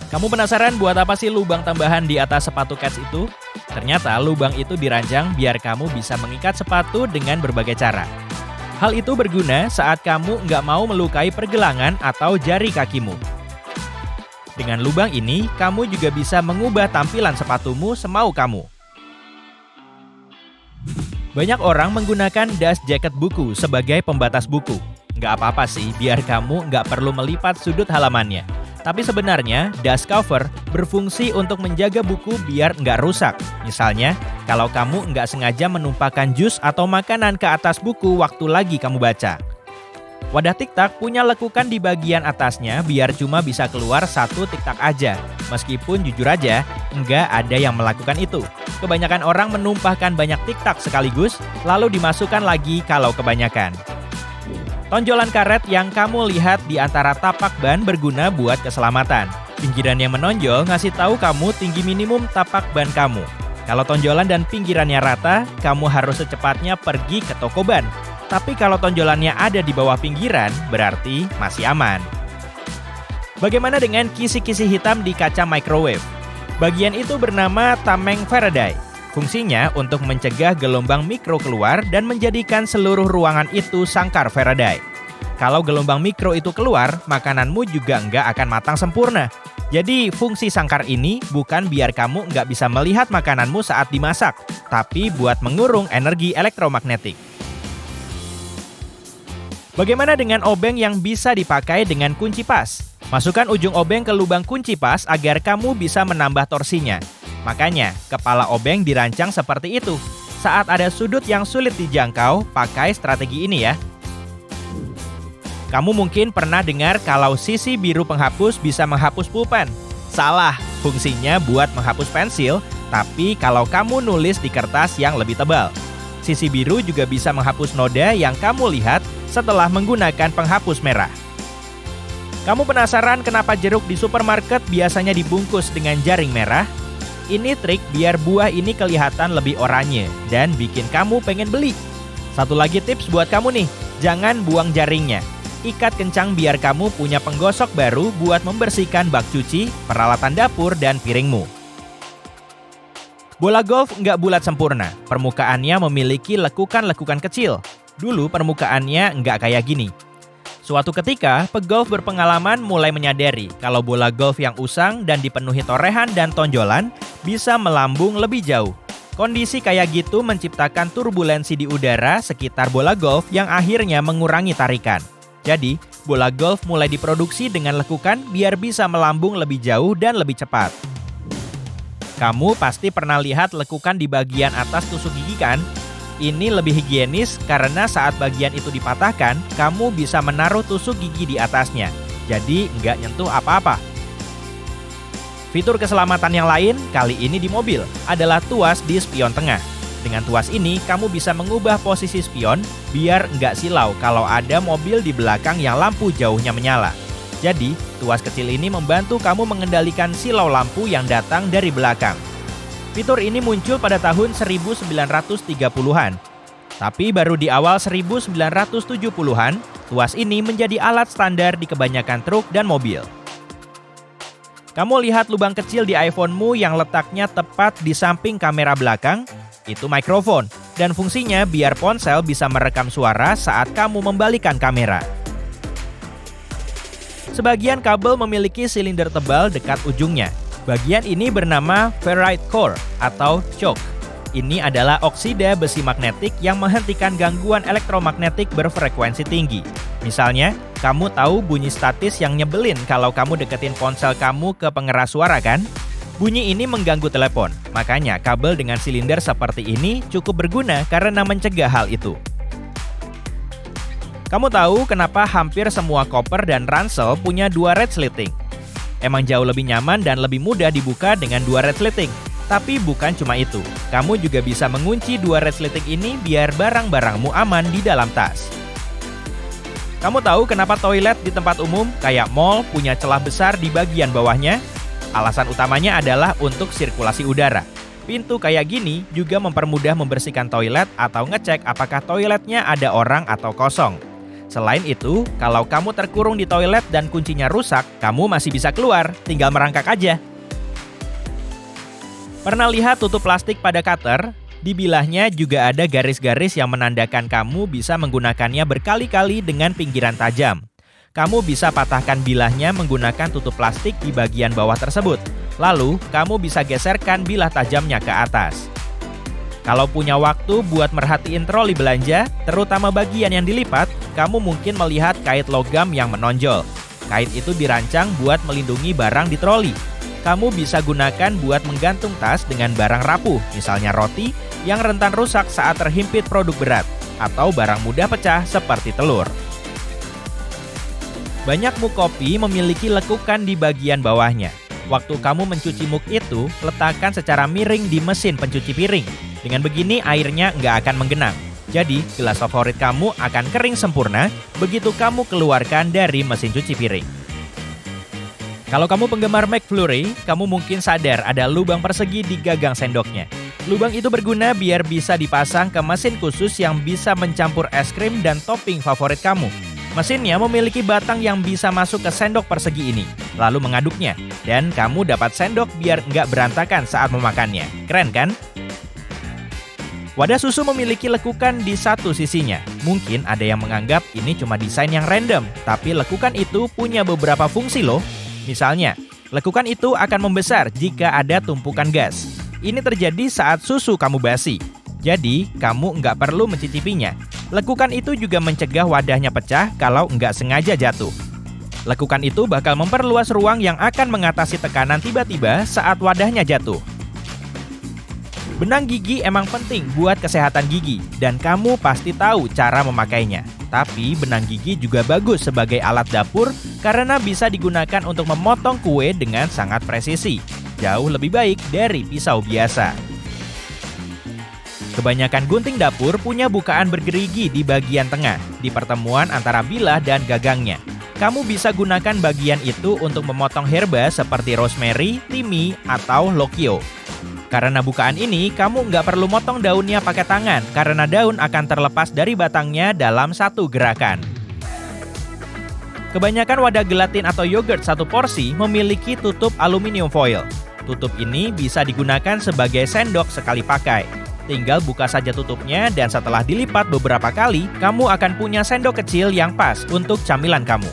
Kamu penasaran buat apa sih lubang tambahan di atas sepatu kets itu? Ternyata lubang itu dirancang biar kamu bisa mengikat sepatu dengan berbagai cara. Hal itu berguna saat kamu nggak mau melukai pergelangan atau jari kakimu. Dengan lubang ini, kamu juga bisa mengubah tampilan sepatumu semau kamu. Banyak orang menggunakan dust jacket buku sebagai pembatas buku. Nggak apa-apa sih, biar kamu nggak perlu melipat sudut halamannya. Tapi sebenarnya, dust cover berfungsi untuk menjaga buku biar nggak rusak. Misalnya, kalau kamu nggak sengaja menumpahkan jus atau makanan ke atas buku waktu lagi kamu baca. Wadah tiktak punya lekukan di bagian atasnya biar cuma bisa keluar satu tiktak aja. Meskipun jujur aja, nggak ada yang melakukan itu. Kebanyakan orang menumpahkan banyak tiktak sekaligus, lalu dimasukkan lagi kalau kebanyakan. Tonjolan karet yang kamu lihat di antara tapak ban berguna buat keselamatan. Pinggiran yang menonjol ngasih tahu kamu tinggi minimum tapak ban kamu. Kalau tonjolan dan pinggirannya rata, kamu harus secepatnya pergi ke toko ban. Tapi kalau tonjolannya ada di bawah pinggiran, berarti masih aman. Bagaimana dengan kisi-kisi hitam di kaca microwave? Bagian itu bernama tameng Faraday. Fungsinya untuk mencegah gelombang mikro keluar dan menjadikan seluruh ruangan itu sangkar Faraday. Kalau gelombang mikro itu keluar, makananmu juga nggak akan matang sempurna. Jadi fungsi sangkar ini bukan biar kamu nggak bisa melihat makananmu saat dimasak, tapi buat mengurung energi elektromagnetik. Bagaimana dengan obeng yang bisa dipakai dengan kunci pas? Masukkan ujung obeng ke lubang kunci pas agar kamu bisa menambah torsinya. Makanya, kepala obeng dirancang seperti itu. Saat ada sudut yang sulit dijangkau, pakai strategi ini ya. Kamu mungkin pernah dengar kalau sisi biru penghapus bisa menghapus pulpen. Salah, fungsinya buat menghapus pensil, tapi kalau kamu nulis di kertas yang lebih tebal. Sisi biru juga bisa menghapus noda yang kamu lihat setelah menggunakan penghapus merah. Kamu penasaran kenapa jeruk di supermarket biasanya dibungkus dengan jaring merah? Ini trik biar buah ini kelihatan lebih oranye dan bikin kamu pengen beli. Satu lagi tips buat kamu nih, jangan buang jaringnya. Ikat kencang biar kamu punya penggosok baru buat membersihkan bak cuci, peralatan dapur, dan piringmu. Bola golf nggak bulat sempurna, permukaannya memiliki lekukan-lekukan kecil. Dulu permukaannya nggak kayak gini. Suatu ketika, pegolf berpengalaman mulai menyadari kalau bola golf yang usang dan dipenuhi torehan dan tonjolan bisa melambung lebih jauh. Kondisi kayak gitu menciptakan turbulensi di udara sekitar bola golf yang akhirnya mengurangi tarikan. Jadi, bola golf mulai diproduksi dengan lekukan biar bisa melambung lebih jauh dan lebih cepat. Kamu pasti pernah lihat lekukan di bagian atas tusuk gigi kan? Ini lebih higienis karena saat bagian itu dipatahkan, kamu bisa menaruh tusuk gigi di atasnya. Jadi nggak nyentuh apa-apa. Fitur keselamatan yang lain, kali ini di mobil, adalah tuas di spion tengah. Dengan tuas ini, kamu bisa mengubah posisi spion biar nggak silau kalau ada mobil di belakang yang lampu jauhnya menyala. Jadi, tuas kecil ini membantu kamu mengendalikan silau lampu yang datang dari belakang. Fitur ini muncul pada tahun 1930-an. Tapi baru di awal 1970-an, tuas ini menjadi alat standar di kebanyakan truk dan mobil. Kamu lihat lubang kecil di iPhone-mu yang letaknya tepat di samping kamera belakang? Itu mikrofon, dan fungsinya biar ponsel bisa merekam suara saat kamu membalikan kamera. Sebagian kabel memiliki silinder tebal dekat ujungnya. Bagian ini bernama ferrite core atau choke. Ini adalah oksida besi magnetik yang menghentikan gangguan elektromagnetik berfrekuensi tinggi. Misalnya, kamu tahu bunyi statis yang nyebelin kalau kamu deketin ponsel kamu ke pengeras suara kan? Bunyi ini mengganggu telepon, makanya kabel dengan silinder seperti ini cukup berguna karena mencegah hal itu. Kamu tahu kenapa hampir semua koper dan ransel punya dua resleting? Emang jauh lebih nyaman dan lebih mudah dibuka dengan dua resleting. Tapi bukan cuma itu, kamu juga bisa mengunci dua resleting ini biar barang-barangmu aman di dalam tas. Kamu tahu kenapa toilet di tempat umum kayak mall punya celah besar di bagian bawahnya? Alasan utamanya adalah untuk sirkulasi udara. Pintu kayak gini juga mempermudah membersihkan toilet atau ngecek apakah toiletnya ada orang atau kosong. Selain itu, kalau kamu terkurung di toilet dan kuncinya rusak, kamu masih bisa keluar, tinggal merangkak aja. Pernah lihat tutup plastik pada cutter? Di bilahnya juga ada garis-garis yang menandakan kamu bisa menggunakannya berkali-kali dengan pinggiran tajam. Kamu bisa patahkan bilahnya menggunakan tutup plastik di bagian bawah tersebut. Lalu, kamu bisa geserkan bilah tajamnya ke atas. Kalau punya waktu buat merhatiin troli belanja, terutama bagian yang dilipat, kamu mungkin melihat kait logam yang menonjol. Kait itu dirancang buat melindungi barang di troli. Kamu bisa gunakan buat menggantung tas dengan barang rapuh, misalnya roti, yang rentan rusak saat terhimpit produk berat, atau barang mudah pecah seperti telur. Banyak muk kopi memiliki lekukan di bagian bawahnya. Waktu kamu mencuci muk itu, letakkan secara miring di mesin pencuci piring. Dengan begini airnya nggak akan menggenang. Jadi, gelas favorit kamu akan kering sempurna begitu kamu keluarkan dari mesin cuci piring. Kalau kamu penggemar McFlurry, kamu mungkin sadar ada lubang persegi di gagang sendoknya. Lubang itu berguna biar bisa dipasang ke mesin khusus yang bisa mencampur es krim dan topping favorit kamu. Mesinnya memiliki batang yang bisa masuk ke sendok persegi ini, lalu mengaduknya. Dan kamu dapat sendok biar nggak berantakan saat memakannya. Keren kan? Wadah susu memiliki lekukan di satu sisinya. Mungkin ada yang menganggap ini cuma desain yang random, tapi lekukan itu punya beberapa fungsi loh. Misalnya, lekukan itu akan membesar jika ada tumpukan gas. Ini terjadi saat susu kamu basi. Jadi, kamu nggak perlu mencicipinya. Lekukan itu juga mencegah wadahnya pecah kalau nggak sengaja jatuh. Lekukan itu bakal memperluas ruang yang akan mengatasi tekanan tiba-tiba saat wadahnya jatuh. Benang gigi emang penting buat kesehatan gigi, dan kamu pasti tahu cara memakainya. Tapi benang gigi juga bagus sebagai alat dapur karena bisa digunakan untuk memotong kue dengan sangat presisi. Jauh lebih baik dari pisau biasa. Kebanyakan gunting dapur punya bukaan bergerigi di bagian tengah, di pertemuan antara bilah dan gagangnya. Kamu bisa gunakan bagian itu untuk memotong herba seperti rosemary, timi, atau lokio. Karena bukaan ini, kamu nggak perlu motong daunnya pakai tangan, karena daun akan terlepas dari batangnya dalam satu gerakan. Kebanyakan wadah gelatin atau yogurt satu porsi memiliki tutup aluminium foil. Tutup ini bisa digunakan sebagai sendok sekali pakai. Tinggal buka saja tutupnya dan setelah dilipat beberapa kali, kamu akan punya sendok kecil yang pas untuk camilan kamu.